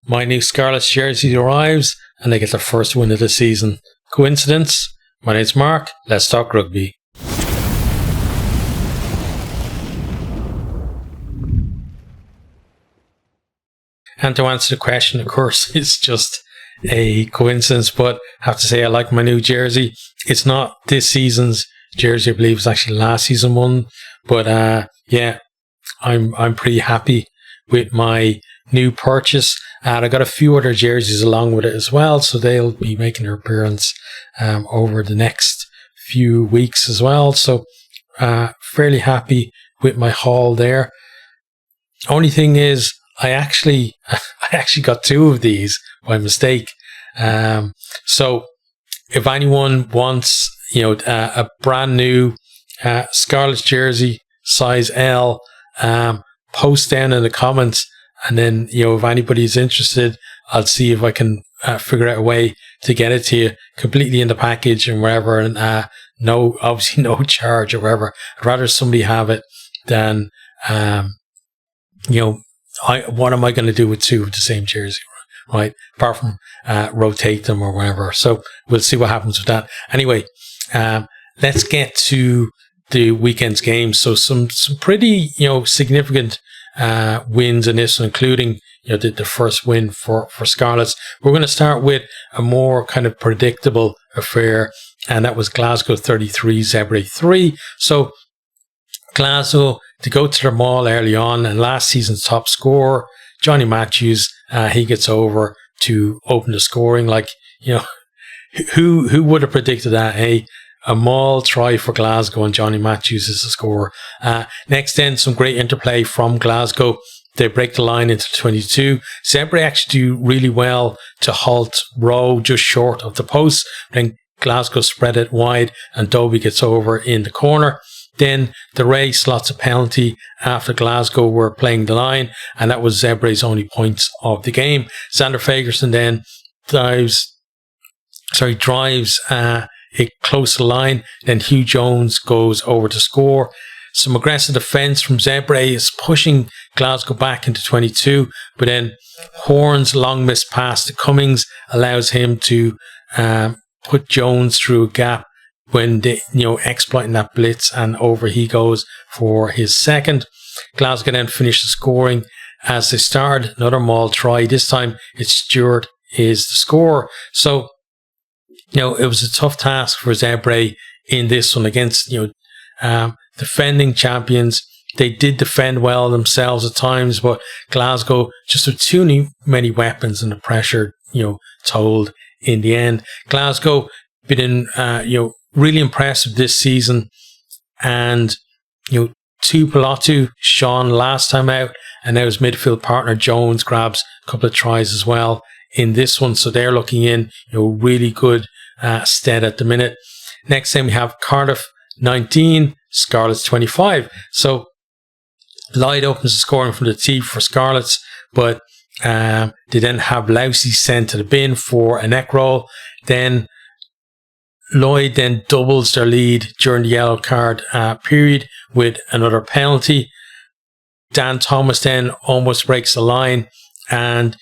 My new Scarlets jersey arrives and they get their first win of the season. Coincidence? My name's Mark. Let's talk rugby. And to answer the question, of course, it's just a coincidence, but I have to say I like my new jersey. It's not this season's jersey, I believe it's actually last season one. But yeah, I'm pretty happy with my new purchase. And I got a few other jerseys along with it as well, so they'll be making their appearance over the next few weeks as well. So fairly happy with my haul there. Only thing is, I actually got two of these by mistake. So if anyone wants, a brand new Scarlets jersey, size L, post down in the comments, and then if anybody's interested, I'll see if I can figure out a way to get it to you completely in the package and wherever, and obviously no charge or whatever. I'd rather somebody have it than what am I going to do with two of the same jersey, right? Apart from rotate them or whatever. So we'll see what happens with that. Anyway, let's get to the weekend's games. So some pretty significant wins in this, including the first win for Scarlets. We're going to start with a more kind of predictable affair, and that was Glasgow 33, Zebre 3. So Glasgow, to go to their maul early on, and last season's top scorer, Johnny Matthews, he gets over to open the scoring. Who would have predicted that, hey? A maul try for Glasgow and Johnny Matthews is the scorer. Next then, some great interplay from Glasgow. They break the line into 22. Zebre actually do really well to halt Rowe just short of the post. Then Glasgow spread it wide and Dobie gets over in the corner. Then the Ray slots a penalty after Glasgow were playing the line, and that was Zebre's only points of the game. Xander Fagerson then drives it close to the line. Then Hugh Jones goes over to score. Some aggressive defence from Zebre is pushing Glasgow back into 22, but then Horn's long missed pass to Cummings allows him to put Jones through a gap when they, exploiting that blitz, and over he goes for his second. Glasgow then finished the scoring as they started another maul try. This time it's Stewart is the scorer. So, it was a tough task for Zebre in this one against, defending champions. They did defend well themselves at times, but Glasgow just with too many weapons, and the pressure, told in the end. Glasgow been, really impressive this season, and Tuipulotu shone last time out, and now his midfield partner Jones grabs a couple of tries as well in this one, so they're looking in really good stead at the minute. Next time we have Cardiff 19, Scarlets 25. So Lloyd opens the scoring from the tee for Scarlets, but they then have Lousy sent to the bin for a neck roll. Then Lloyd then doubles their lead during the yellow card period with another penalty. Dan Thomas then almost breaks the line, and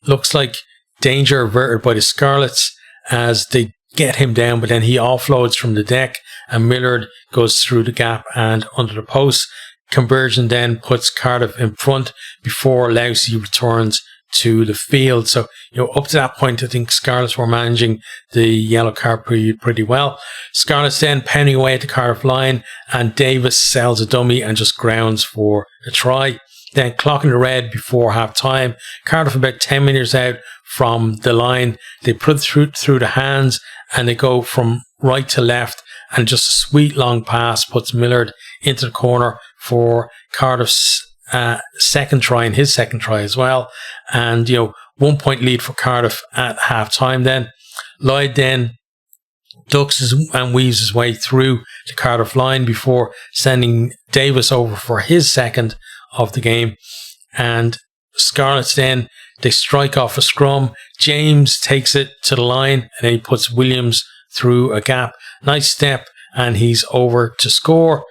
looks like danger averted by the Scarlets as they get him down, but then he offloads from the deck and Millard goes through the gap and under the post. Conversion then puts Cardiff in front before Lousy returns to the field. So, up to that point, I think Scarlets were managing the yellow card period pretty well. Scarlets then pounding away at the Cardiff line, and Davis sells a dummy and just grounds for a try. Then clocking the red before half time. Cardiff about 10 metres out from the line. They put it through the hands, and they go from right to left, and just a sweet long pass puts Millard into the corner for Cardiff's second try, and his second try as well. And 1 point lead for Cardiff at half time. Then Lloyd then ducks and weaves his way through the Cardiff line before sending Davis over for his second of the game. And Scarlets then, they strike off a scrum. James takes it to the line, and then he puts Williams through a gap. Nice step, and he's over to score.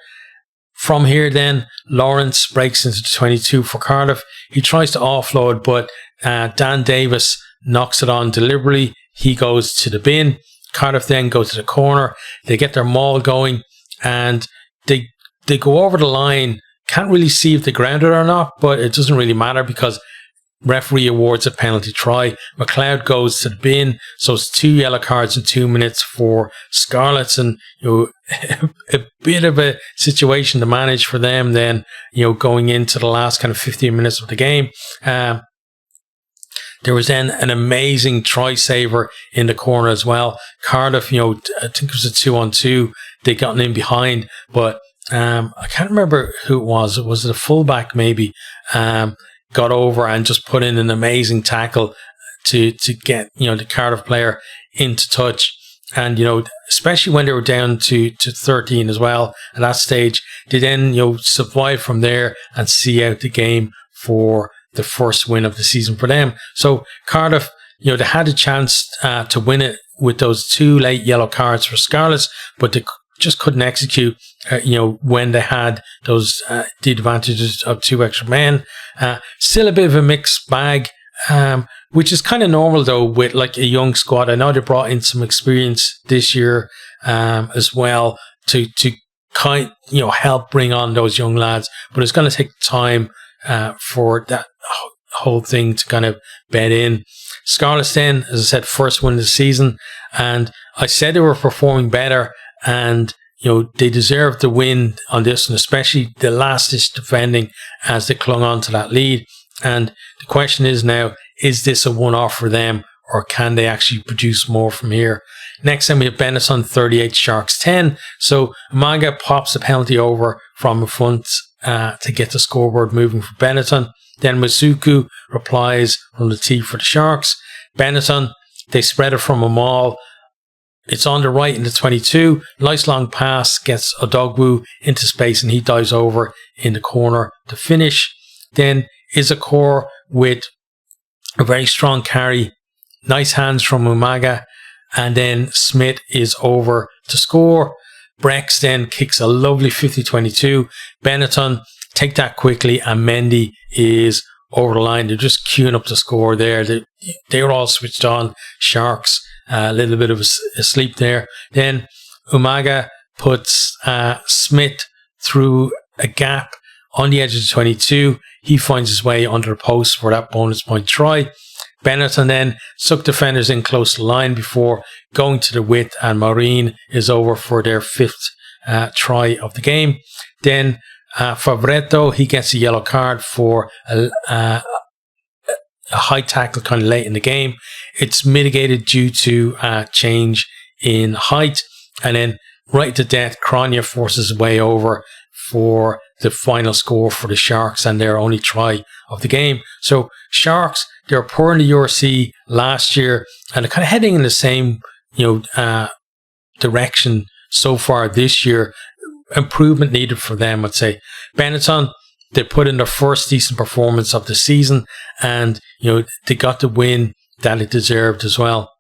From here then, Lawrence breaks into the 22 for Cardiff. He tries to offload, but Dan Davis knocks it on deliberately. He goes to the bin. Cardiff then go to the corner. They get their maul going, and they go over the line. Can't really see if they grounded or not, but it doesn't really matter because referee awards a penalty try. MacLeod goes to the bin, so it's 2 yellow cards in 2 minutes for Scarlets, and a bit of a situation to manage for them then, going into the last kind of 15 minutes of the game. There was then an amazing try saver in the corner as well. Cardiff, I think it was a 2-on-2. They got in behind, but I can't remember who it was. Was it a fullback maybe? Got over and just put in an amazing tackle to get the Cardiff player into touch. And especially when they were down to 13 as well at that stage, they then survive from there and see out the game for the first win of the season for them. So Cardiff, they had a chance to win it with those 2 late yellow cards for Scarlets, but they just couldn't execute, when they had those the advantages of 2 extra men. Still a bit of a mixed bag, which is kind of normal though with like a young squad. I know they brought in some experience this year as well to help bring on those young lads, but it's going to take time for that whole thing to kind of bed in. Scarlets then, as I said, first win of the season, and I said they were performing better, and they deserved the win on this, and especially the last-ditch defending as they clung on to that lead. And the question is now, is this a one-off for them, or can they actually produce more from here? Next time we have Benetton 38, Sharks 10. So Umaga pops a penalty over from in front to get the scoreboard moving for Benetton. Then Masuku replies from the tee for the Sharks. Benetton, they spread it from a maul. It's on the right in the 22. Nice long pass gets Odogwu into space, and he dives over in the corner to finish. Then Isakor with a very strong carry. Nice hands from Umaga. And then Smith is over to score. Brex then kicks a lovely 50-22. Benetton take that quickly, and Mendy is over the line. They're just queuing up the score there. They were all switched on. Sharks, a little bit of a sleep there. Then Umaga puts Smith through a gap on the edge of the 22. He finds his way under the post for that bonus point try. Benetton then suck defenders in close to the line before going to the width, and Maureen is over for their 5th try of the game. Then Fabretto, he gets a yellow card for a high tackle kind of late in the game. It's mitigated due to a change in height. And then right to death, Cronia forces his way over for the final score for the Sharks and their only try of the game. So Sharks, they were poor in the URC last year, and they're kind of heading in the same direction so far this year. Improvement needed for them, I'd say. Benetton, they put in their first decent performance of the season, and they got the win that it deserved as well.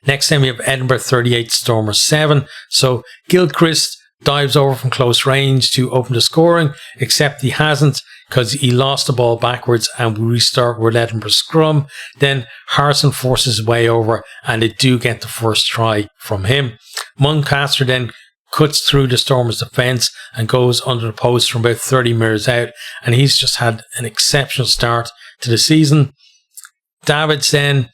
Next time we have Edinburgh 38, Stormers 7. So Gilchrist dives over from close range to open the scoring, except he hasn't because he lost the ball backwards, and we restart with Edinburgh scrum. Then Harrison forces his way over, and they do get the first try from him. Muncaster then cuts through the Stormers' defence and goes under the post from about 30 metres out, and he's just had an exceptional start to the season. Davids then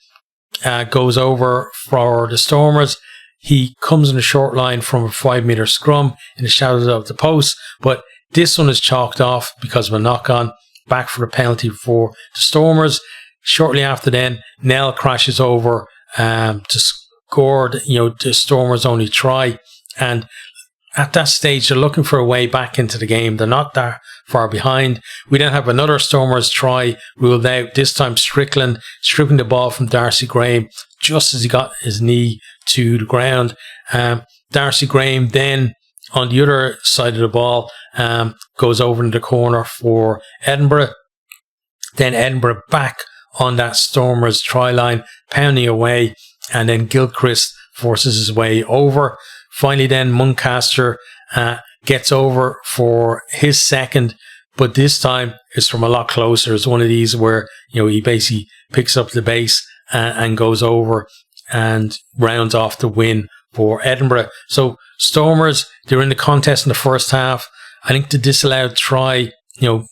goes over for the Stormers. He comes in a short line from a 5-metre scrum in the shadows of the post, but this one is chalked off because of a knock-on. Back for the penalty for the Stormers. Shortly after then, Nell crashes over to score the Stormers' only try, and at that stage, they're looking for a way back into the game. They're not that far behind. We then have another Stormers try ruled out, this time Strickland stripping the ball from Darcy Graham just as he got his knee to the ground. Darcy Graham then, on the other side of the ball, goes over in the corner for Edinburgh. Then Edinburgh back on that Stormers try line, pounding away, and then Gilchrist forces his way over. Finally then Muncaster gets over for his second, but this time it's from a lot closer. It's one of these where, he basically picks up the base and goes over and rounds off the win for Edinburgh. So Stormers, they're in the contest in the first half. I think the disallowed try,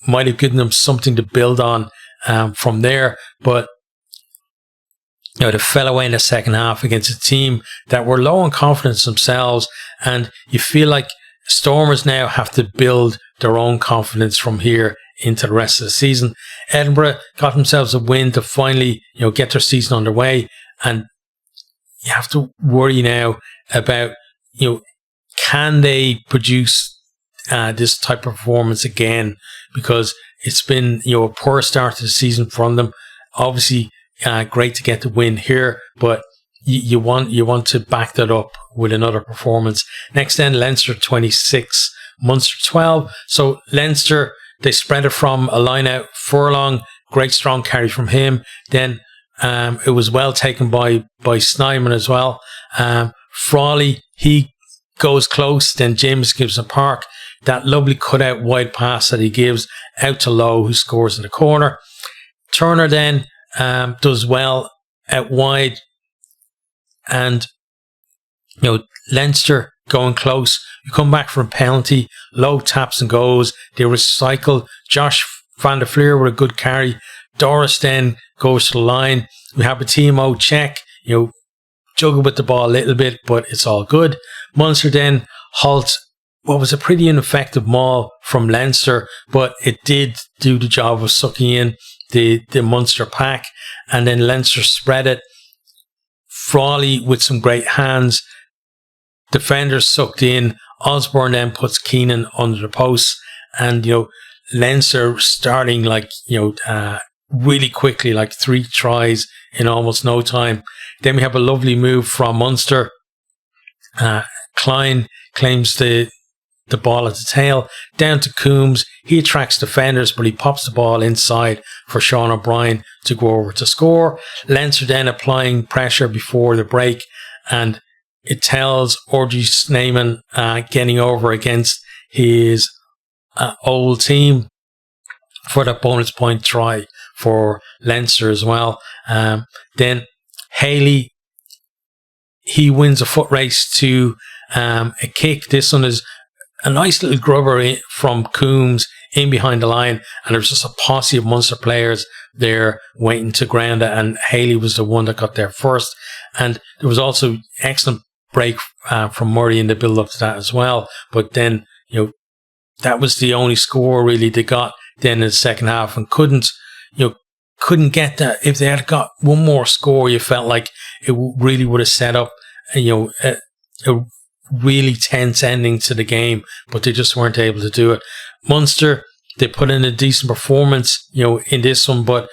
might have given them something to build on from there, but they fell away in the second half against a team that were low on confidence themselves, and you feel like Stormers now have to build their own confidence from here into the rest of the season. Edinburgh got themselves a win to finally, get their season underway, and you have to worry now about, can they produce this type of performance again? Because it's been, a poor start to the season from them. Obviously, great to get the win here, but you want to back that up with another performance. Next then, Leinster 26, Munster 12. So Leinster, they spread it from a line out. Furlong, great strong carry from him. Then it was well taken by Snyman as well. Frawley, he goes close. Then James gives a park. That lovely cutout wide pass that he gives out to Lowe, who scores in the corner. Turner then does well out wide, and Leinster going close. You come back from a penalty. Lowe taps and goes. They recycle. Josh van der Fleer with a good carry. Doris then goes to the line. We have a Timo check. Juggle with the ball a little bit, but it's all good. Munster then halts what was a pretty ineffective maul from Leinster, but it did do the job of sucking in the Munster pack, and then Leinster spread it. Frawley with some great hands. Defenders sucked in. Osborne then puts Keenan under the post, and Leinster starting really quickly, like 3 tries in almost no time. Then we have a lovely move from Munster. Klein claims the ball at the tail, down to Coombs. He attracts defenders, but he pops the ball inside for Sean O'Brien to go over to score. Leinster then applying pressure before the break, and it tells Orgy Snyman getting over against his old team for that bonus point try for Leinster as well. Then Haley, he wins a foot race to a kick. This one is a nice little grubber from Coombs in behind the line, and there's just a posse of Munster players there waiting to ground it, and Haley was the one that got there first. And there was also excellent break from Murray in the build up to that as well. But then, that was the only score really they got then in the second half, and couldn't get that. If they had got one more score, you felt like it really would have set up, a really tense ending to the game, but they just weren't able to do it. Munster, they put in a decent performance, in this one, but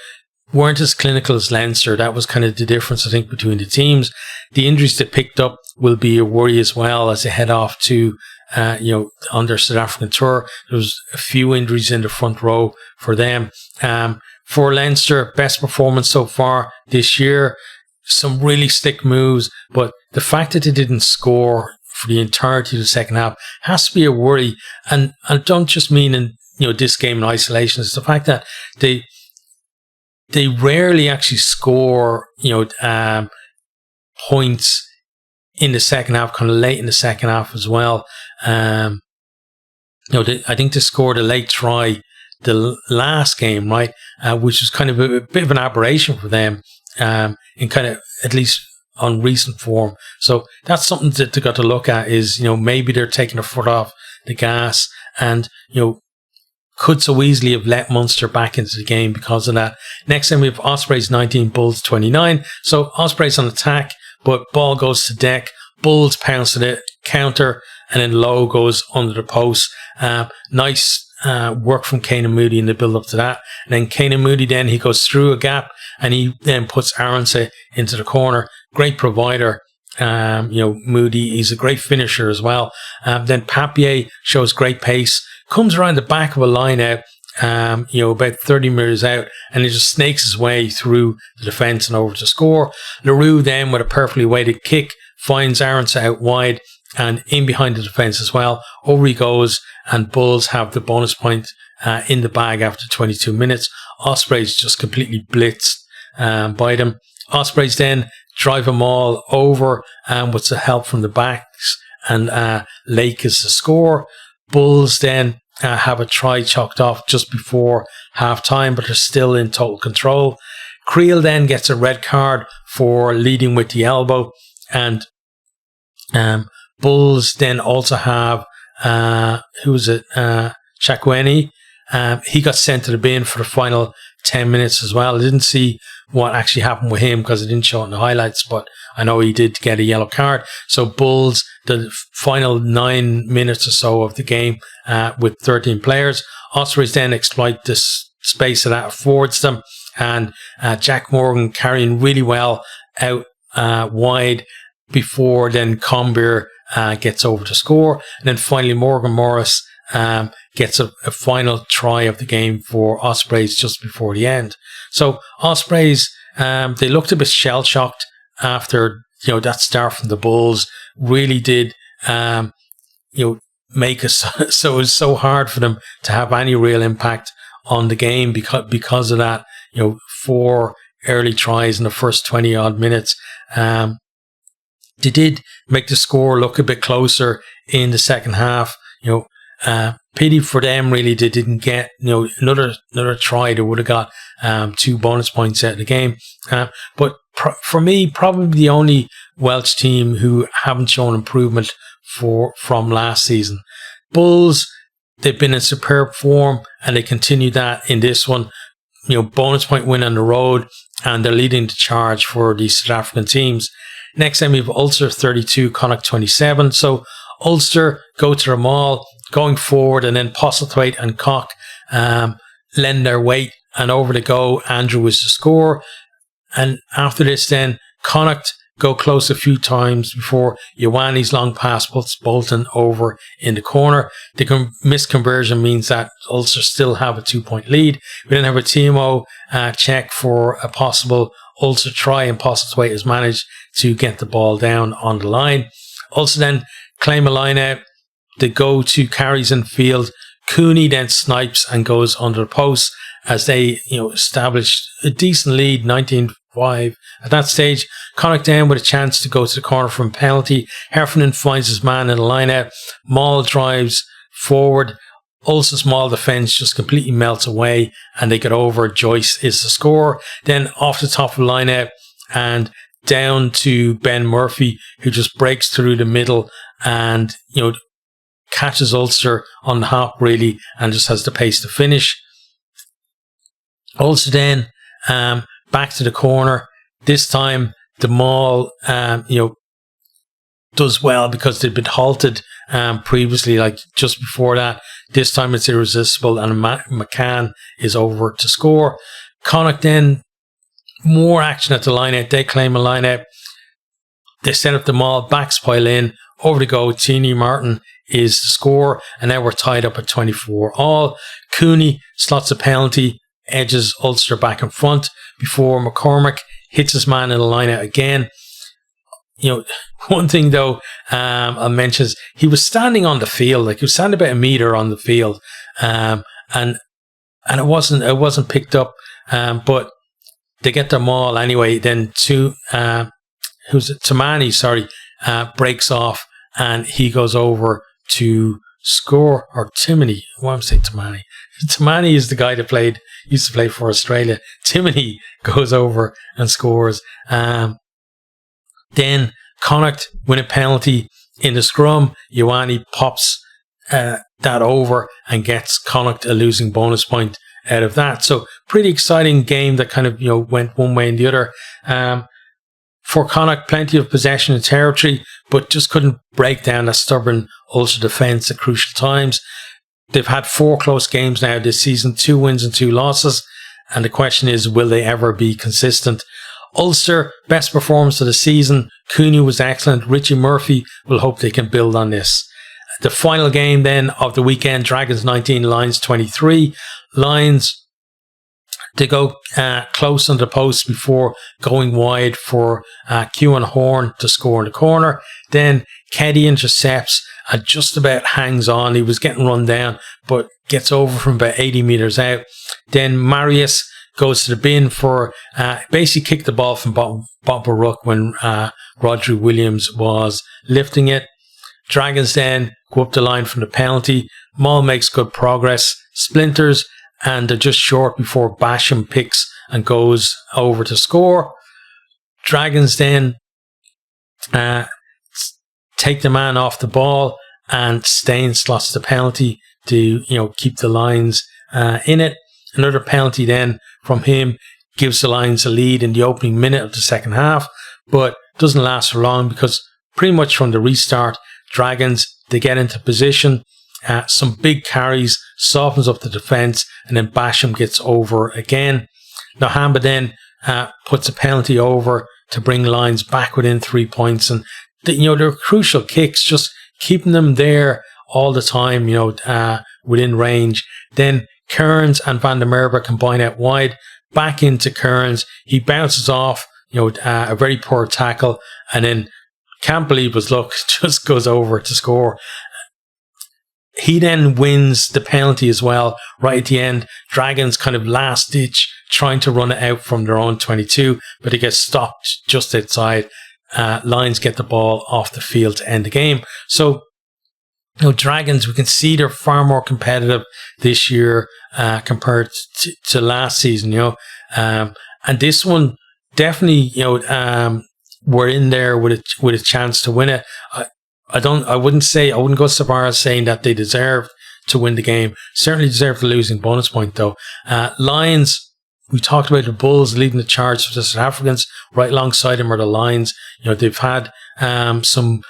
weren't as clinical as Leinster. That was kind of the difference, I think, between the teams. The injuries they picked up will be a worry as well as they head off to, on their South African tour. There was a few injuries in the front row for them. For Leinster, best performance so far this year. Some really slick moves, but the fact that they didn't score for the entirety of the second half has to be a worry. And I don't just mean in this game in isolation. It's the fact that they rarely actually score points in the second half, kind of late in the second half as well. I think they scored a late try the last game, right, which was kind of a bit of an aberration for them in kind of, at least on recent form. So that's something that they got to look at, is maybe they're taking a foot off the gas, and could so easily have let Munster back into the game because of that. Next time we have Ospreys 19, Bulls 29. So Ospreys on attack, but ball goes to deck. Bulls pounce at it, counter, and then Lowe goes under the post. Nice work from Kane and Moody in the build up to that. And then Kane and Moody, then he goes through a gap and he then puts Aronson into the corner. Great provider. Moody, he's a great finisher as well. Then Papier shows great pace, comes around the back of a line out, about 30 metres out, and he just snakes his way through the defence and over to score. LaRue then with a perfectly weighted kick finds Aronson out wide, and in behind the defence as well. Over he goes, and Bulls have the bonus point in the bag after 22 minutes. Ospreys just completely blitzed by them. Ospreys then drive them all over with the help from the backs, and Lake is the score. Bulls then have a try chalked off just before half time, but they're still in total control. Creel then gets a red card for leading with the elbow, and Bulls then also have Chakweni. He got sent to the bin for the final 10 minutes as well. I didn't see what actually happened with him because it didn't show it in the highlights, but I know he did get a yellow card. So Bulls, the final 9 minutes or so of the game with 13 players. Ospreys then exploit this space that affords them, and Jack Morgan carrying really well out wide before then Combeer gets over to score. And then finally Morgan Morris gets a final try of the game for Ospreys just before the end. So Ospreys, they looked a bit shell-shocked after that start from the Bulls. Really did make us so it was so hard for them to have any real impact on the game because of that. 4 early tries in the first 20 odd minutes. They did make the score look a bit closer in the second half. Pity for them, really. They didn't get another try. They would have got 2 bonus points out of the game. But for me, probably the only Welsh team who haven't shown improvement from last season. Bulls, they've been in superb form, and they continue that in this one. Bonus point win on the road, and they're leading the charge for the South African teams. Next time we have Ulster 32, Connacht 27. So Ulster go to their maul, going forward, and then Postlethwaite and Cock lend their weight, and over they go. Andrew is the score. And after this then, Connacht go close a few times before Ioane's long pass puts Bolton over in the corner. The missed conversion means that Ulster still have a 2-point lead. We then have a Timo check for a possible Ulster try, and Postlethwaite has managed to get the ball down on the line. Ulster then claim a line out. They go to carries in field. Cooney then snipes and goes under the post as they establish a decent lead, 19-5. At that stage, Connacht then with a chance to go to the corner from penalty. Heffernan finds his man in the line out. Maul drives forward. Ulster's Maul defence just completely melts away, and they get over. Joyce is the score. Then off the top of the line out and down to Ben Murphy, who just breaks through the middle and catches Ulster on the hop, really, and just has the pace to finish. Ulster then back to the corner. This time the Maul does well because they'd been halted previously, like just before that. This time it's irresistible, and McCann is over to score. Connacht then more action at the line out. They claim a line out. They set up the Maul, backs pile in. Over to go, Teeny Martin is the score, and now we're tied up at 24 all. Cooney slots a penalty, edges Ulster back in front before McCormick hits his man in the line out again. One thing though I'll mention is he was standing on the field, like he was standing about a metre on the field, and it wasn't picked up, but they get them all anyway. Then Tamani breaks off, and he goes over to score, or Timony. Why am I saying Tamani? Tamani is the guy that used to play for Australia. Timony goes over and scores. Then Connacht win a penalty in the scrum. Ioane pops that over and gets Connacht a losing bonus point out of that. So pretty exciting game that kind of went one way and the other. For Connacht, plenty of possession and territory, but just couldn't break down a stubborn Ulster defence at crucial times. They've had 4 close games now this season, 2 wins and 2 losses, and the question is, will they ever be consistent? Ulster, best performance of the season. Cooney was excellent. Richie Murphy will hope they can build on this. The final game then of the weekend, Dragons 19, Lions 23. Lions They go close on the post before going wide for Kewan Horn to score in the corner. Then Keddy intercepts and just about hangs on. He was getting run down, but gets over from about 80 metres out. Then Marius goes to the bin for basically kicked the ball from Bob Rook when Rodri Williams was lifting it. Dragons then go up the line from the penalty. Mull makes good progress, splinters, and they're just short before Basham picks and goes over to score. Dragons then take the man off the ball, and Stain slots the penalty to keep the Lions in it. Another penalty then from him gives the Lions a lead in the opening minute of the second half, but doesn't last for long because pretty much from the restart, Dragons, they get into position. Some big carries, softens up the defence, and then Basham gets over again. Now Hamba then puts a penalty over to bring Lions back within 3 points, and they're crucial kicks, just keeping them there all the time, within range. Then Kearns and Van der Merwe combine out wide, back into Kearns. He bounces off, a very poor tackle, and then can't believe his luck, just goes over to score. He then wins the penalty as well, right at the end. Dragons kind of last ditch, trying to run it out from their own 22, but it gets stopped just outside. Lions get the ball off the field to end the game. So, Dragons, we can see they're far more competitive this year compared to last season, and this one definitely, we're in there with a chance to win it. I wouldn't go so far as saying that they deserve to win the game. Certainly deserve the losing bonus point though. Lions, we talked about the Bulls leading the charge for the South Africans. Right alongside them are the Lions. They've had some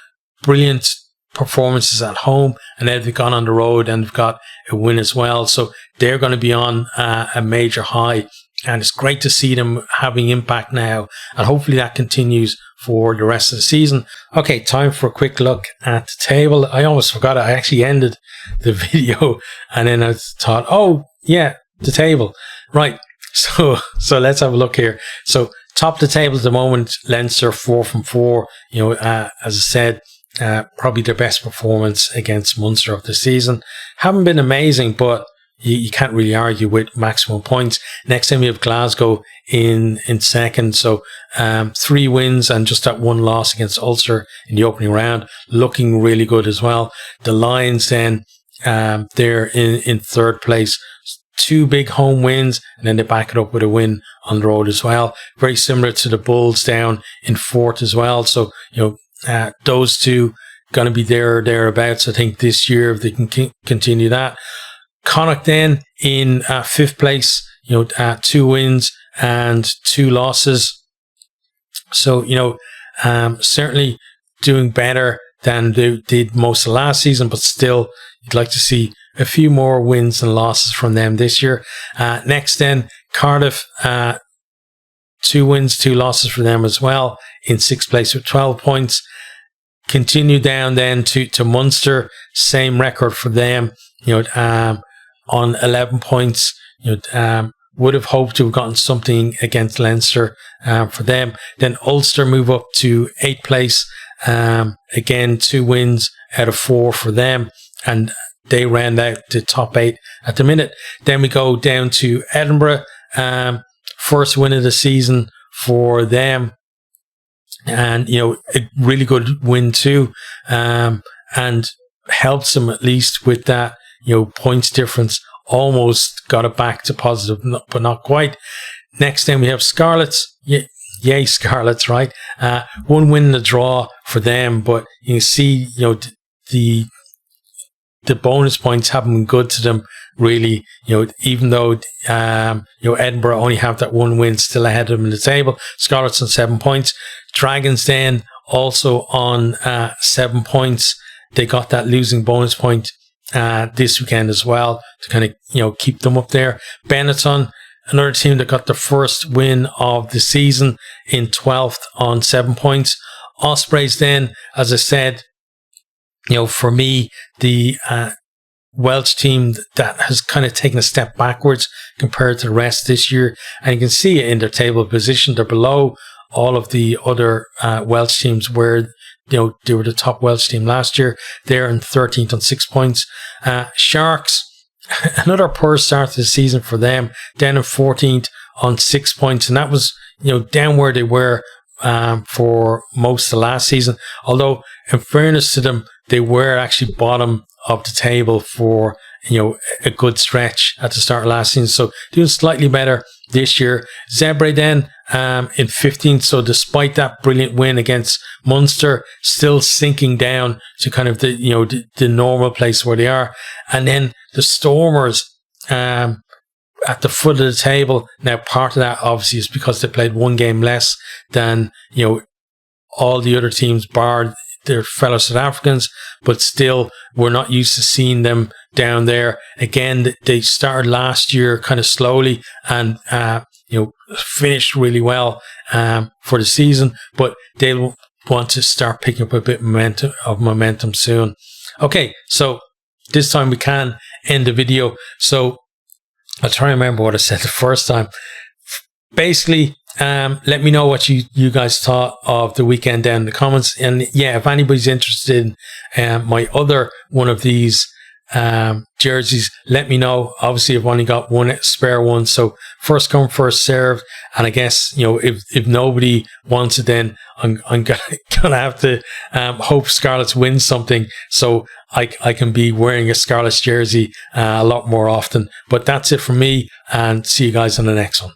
brilliant performances at home, and then they've gone on the road and they've got a win as well. So they're going to be on a major high, and it's great to see them having impact now, and hopefully that continues for the rest of the season. Okay, time for a quick look at the table. I almost forgot it. I actually ended the video and then I thought, oh yeah, the table. Right. So let's have a look here. So top of the table at the moment, Leinster 4 from 4. As I said, probably their best performance against Munster of the season. Haven't been amazing, but you can't really argue with maximum points. Next time we have Glasgow in second. So 3 wins and just that 1 loss against Ulster in the opening round. Looking really good as well. The Lions then, they're in third place. 2 big home wins, and then they back it up with a win on the road as well. Very similar to the Bulls down in fourth as well. So, those two going to be thereabouts, I think, this year if they can continue that. Connacht then in 5th place, 2 wins and 2 losses. So, certainly doing better than they did most of last season, but still, you'd like to see a few more wins and losses from them this year. Next then, Cardiff, 2 wins, 2 losses for them as well, in 6th place with 12 points. Continue down then to Munster, same record for them, on 11 points. Would have hoped to have gotten something against Leinster for them. Then Ulster move up to 8th place. Again, 2 wins out of 4 for them, and they round out the top 8 at the minute. Then we go down to Edinburgh, first win of the season for them, and a really good win too, and helps them at least with that points difference. Almost got it back to positive, but not quite. Next then we have Scarlets. Yay, Scarlets, right? 1 win and a draw for them, but you can see, the bonus points haven't been good to them, really. Even though, Edinburgh only have that 1 win still ahead of them in the table. Scarlets on 7 points. Dragons then also on 7 points. They got that losing bonus point this weekend as well to kind of, keep them up there. Benetton, another team that got the first win of the season, in 12th on 7 points. Ospreys then, as I said, for me, the Welsh team that has kind of taken a step backwards compared to the rest this year. And you can see it in their table position. They're below all of the other Welsh teams where, they were the top Welsh team last year. They're in 13th on 6 points. Sharks, another poor start to the season for them, down in 14th on 6 points. And that was, down where they were for most of the last season. Although, in fairness to them, they were actually bottom of the table for, a good stretch at the start of last season. So doing slightly better this year. Zebre then in 15th. So despite that brilliant win against Munster, still sinking down to kind of the normal place where they are. And then the Stormers at the foot of the table. Now, part of that obviously is because they played one game less than, all the other teams, bar their fellow South Africans, but still we're not used to seeing them down there. Again, they started last year kind of slowly and, finished really well for the season, but they'll want to start picking up a bit of momentum soon. Okay, so this time we can end the video. So I'll try and remember what I said the first time. Basically, let me know what you guys thought of the weekend down in the comments. And yeah, if anybody's interested in my other one of these jerseys, let me know. Obviously, I've only got one spare one, so first come, first serve. And I guess, if nobody wants it, then I'm gonna have to hope Scarlets win something, so I can be wearing a Scarlets jersey a lot more often. But that's it from me, and see you guys on the next one.